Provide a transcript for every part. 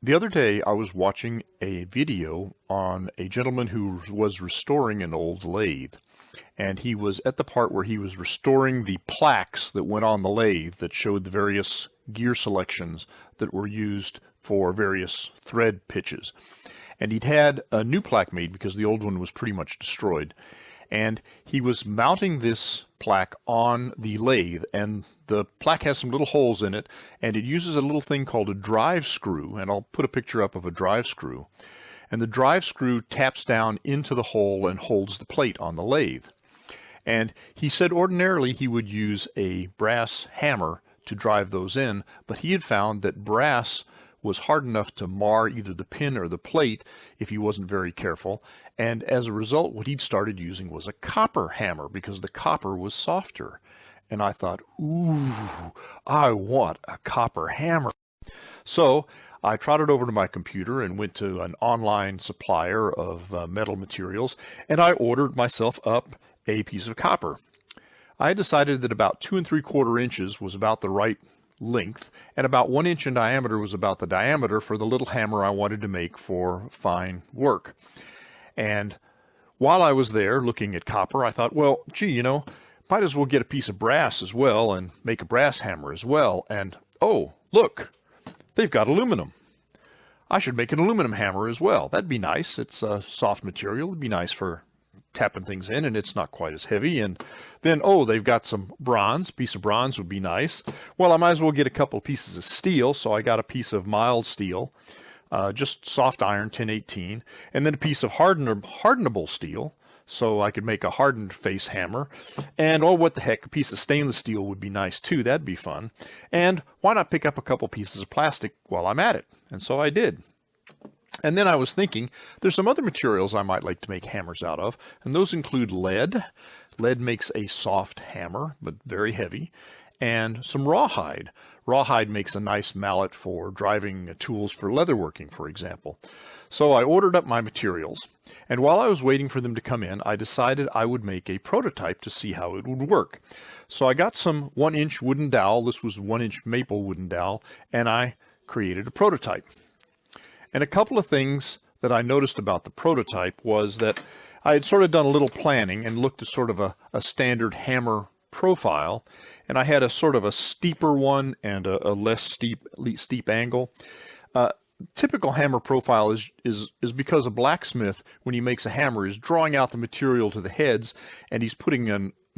The other day I was watching a video on a gentleman who was restoring an old lathe. And he was at the part where he was restoring the plaques that went on the lathe that showed the various gear selections that were used for various thread pitches. And he'd had a new plaque made because the old one was pretty much destroyed. And he was mounting this plaque on the lathe, and the plaque has some little holes in it, and it uses a little thing called a drive screw, and I'll put a picture up of a drive screw. And the drive screw taps down into the hole and holds the plate on the lathe. And he said ordinarily he would use a brass hammer to drive those in, but he had found that brass was hard enough to mar either the pin or the plate if he wasn't very careful. And as a result, what he'd started using was a copper hammer because the copper was softer. And I thought, ooh, I want a copper hammer. So I trotted over to my computer and went to an online supplier of metal materials, and I ordered myself up a piece of copper. I decided that about 2 3/4 inches was about the right length, and about 1 inch in diameter was about the diameter for the little hammer I wanted to make for fine work. And while I was there looking at copper, I thought, well, gee, might as well get a piece of brass as well and make a brass hammer as well. And oh, look, they've got aluminum. I should make an aluminum hammer as well. That'd be nice. It's a soft material. It'd be nice for tapping things in, and it's not quite as heavy. And then, oh, they've got some bronze. A piece of bronze would be nice. Well, I might as well get a couple of pieces of steel, so I got a piece of mild steel, just soft iron, 1018, and then a piece of hardenable steel, so I could make a hardened face hammer. And oh, what the heck, a piece of stainless steel would be nice too. That'd be fun. And why not pick up a couple pieces of plastic while I'm at it? And so I did. And then I was thinking, there's some other materials I might like to make hammers out of, and those include lead. Lead makes a soft hammer, but very heavy, and some rawhide. Rawhide makes a nice mallet for driving tools for leatherworking, for example. So I ordered up my materials, and while I was waiting for them to come in, I decided I would make a prototype to see how it would work. So I got some 1-inch wooden dowel. This was 1-inch maple wooden dowel, and I created a prototype. And a couple of things that I noticed about the prototype was that I had sort of done a little planning and looked at sort of a standard hammer profile, and I had a sort of a steeper one and a less steep angle. Typical hammer profile is because a blacksmith, when he makes a hammer, is drawing out the material to the heads, and he's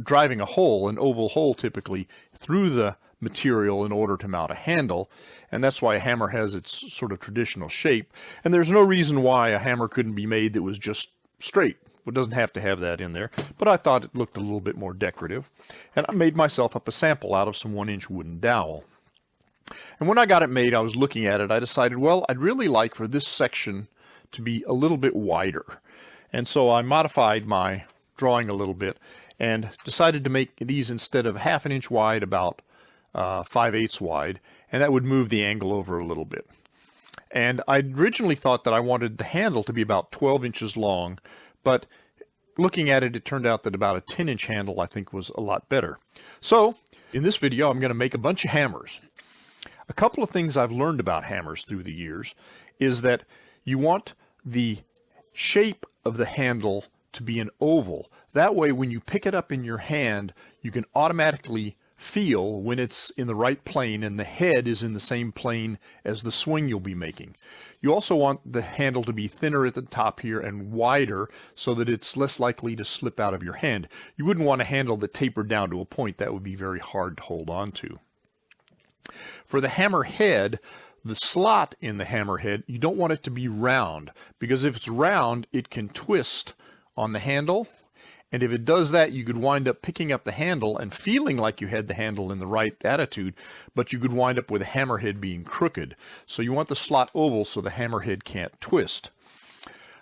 driving a hole, an oval hole typically, through the material in order to mount a handle, and that's why a hammer has its sort of traditional shape. And there's no reason why a hammer couldn't be made that was just straight. It doesn't have to have that in there, but I thought it looked a little bit more decorative, and I made myself up a sample out of some 1-inch wooden dowel. And when I got it made, I was looking at it, I decided, well, I'd really like for this section to be a little bit wider. And so I modified my drawing a little bit and decided to make these, instead of 1/2 inch wide, about 5/8 wide, and that would move the angle over a little bit. And I originally thought that I wanted the handle to be about 12 inches long, but looking at it, it turned out that about a 10-inch handle I think was a lot better. So in this video, I'm going to make a bunch of hammers. A couple of things I've learned about hammers through the years is that you want the shape of the handle to be an oval. That way, when you pick it up in your hand, you can automatically feel when it's in the right plane and the head is in the same plane as the swing you'll be making. You also want the handle to be thinner at the top here and wider so that it's less likely to slip out of your hand. You wouldn't want a handle that tapered down to a point. That would be very hard to hold on to. For the hammer head, the slot in the hammer head, you don't want it to be round, because if it's round, it can twist on the handle. And if it does that, you could wind up picking up the handle and feeling like you had the handle in the right attitude, but you could wind up with the hammerhead being crooked. So you want the slot oval so the hammerhead can't twist.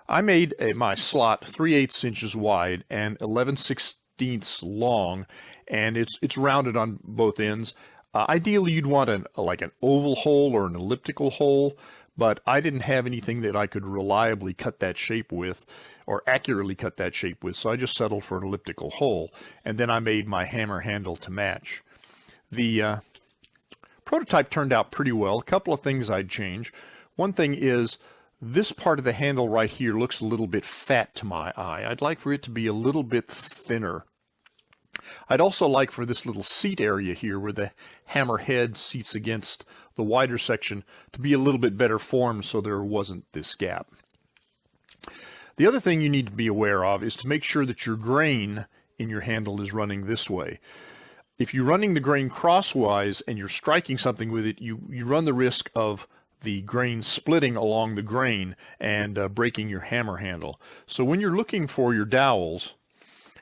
I made my slot 3/8 inches wide and 11/16 long, and it's rounded on both ends. Ideally, you'd want like an oval hole or an elliptical hole, but I didn't have anything that I could reliably cut that shape with, or accurately cut that shape with, so I just settled for an elliptical hole, and then I made my hammer handle to match. The prototype turned out pretty well. A couple of things I'd change. One thing is, this part of the handle right here looks a little bit fat to my eye. I'd like for it to be a little bit thinner. I'd also like for this little seat area here where the hammer head seats against the wider section to be a little bit better formed so there wasn't this gap. The other thing you need to be aware of is to make sure that your grain in your handle is running this way. If you're running the grain crosswise and you're striking something with it, you run the risk of the grain splitting along the grain and breaking your hammer handle. So when you're looking for your dowels,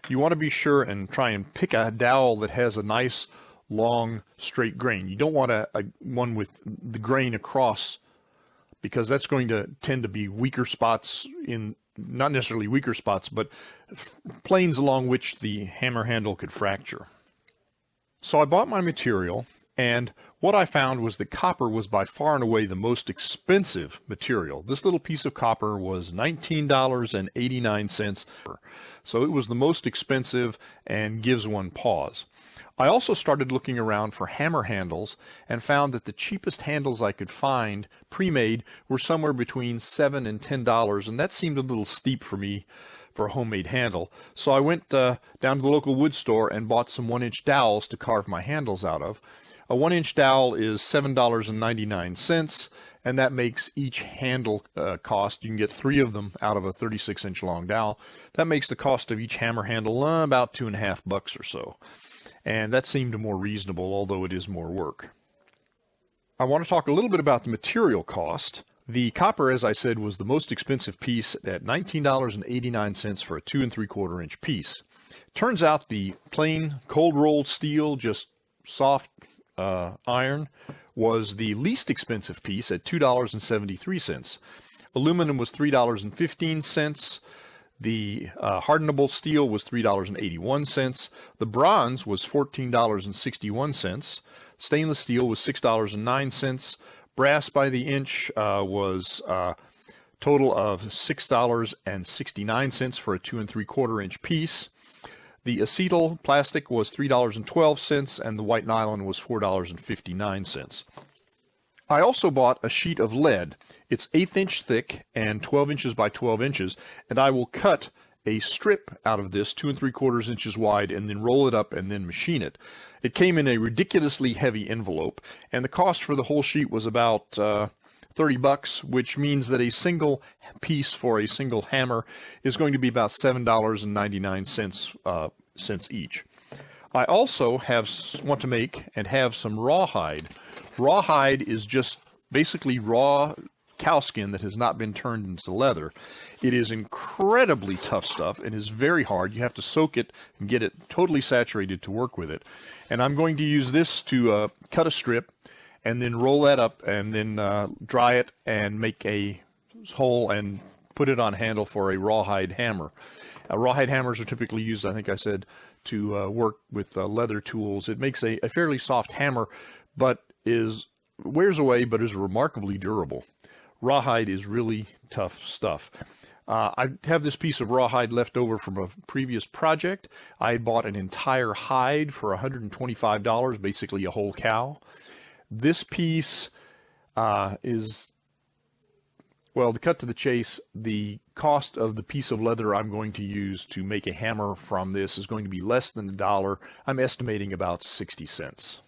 you want to be sure and try and pick a dowel that has a nice long straight grain. You don't want one with the grain across, because that's going to tend to be weaker spots in, not necessarily weaker spots, but planes along which the hammer handle could fracture. So I bought my material, and what I found was that copper was by far and away the most expensive material. This little piece of copper was $19.89. So it was the most expensive and gives one pause. I also started looking around for hammer handles and found that the cheapest handles I could find pre-made were somewhere between $7 and $10, and that seemed a little steep for me for a homemade handle. So I went down to the local wood store and bought some 1-inch dowels to carve my handles out of. A 1-inch dowel is $7.99, and that makes each handle cost. You can get 3 of them out of a 36-inch long dowel. That makes the cost of each hammer handle about $2.50 or so. And that seemed more reasonable, although it is more work. I want to talk a little bit about the material cost. The copper, as I said, was the most expensive piece at $19.89 for a 2 3/4 inch piece. Turns out the plain cold rolled steel, just soft iron, was the least expensive piece at $2.73. Aluminum was $3.15. The hardenable steel was $3.81. The bronze was $14.61. Stainless steel was $6.09. Brass by the inch was a total of $6.69 for a 2 3/4 inch piece. The acetal plastic was $3.12, and the white nylon was $4.59. I also bought a sheet of lead. It's 1/8 inch thick and 12 inches by 12 inches, and I will cut a strip out of this 2 3/4 inches wide and then roll it up and then machine it. It came in a ridiculously heavy envelope, and the cost for the whole sheet was about $30, which means that a single piece for a single hammer is going to be about $7.99 each. I also want to make and have some rawhide. Rawhide is just basically raw cow skin that has not been turned into leather. It is incredibly tough stuff and is very hard. You have to soak it and get it totally saturated to work with it. And I'm going to use this to cut a strip and then roll that up and then dry it and make a hole and put it on handle for a rawhide hammer. Rawhide hammers are typically used, I think I said, to work with leather tools. It makes a fairly soft hammer, but wears away, but is remarkably durable. Rawhide is really tough stuff. I have this piece of rawhide left over from a previous project. I bought an entire hide for $125, basically a whole cow. This piece is, well, to cut to the chase, the cost of the piece of leather I'm going to use to make a hammer from this is going to be less than $1. I'm estimating about 60 cents.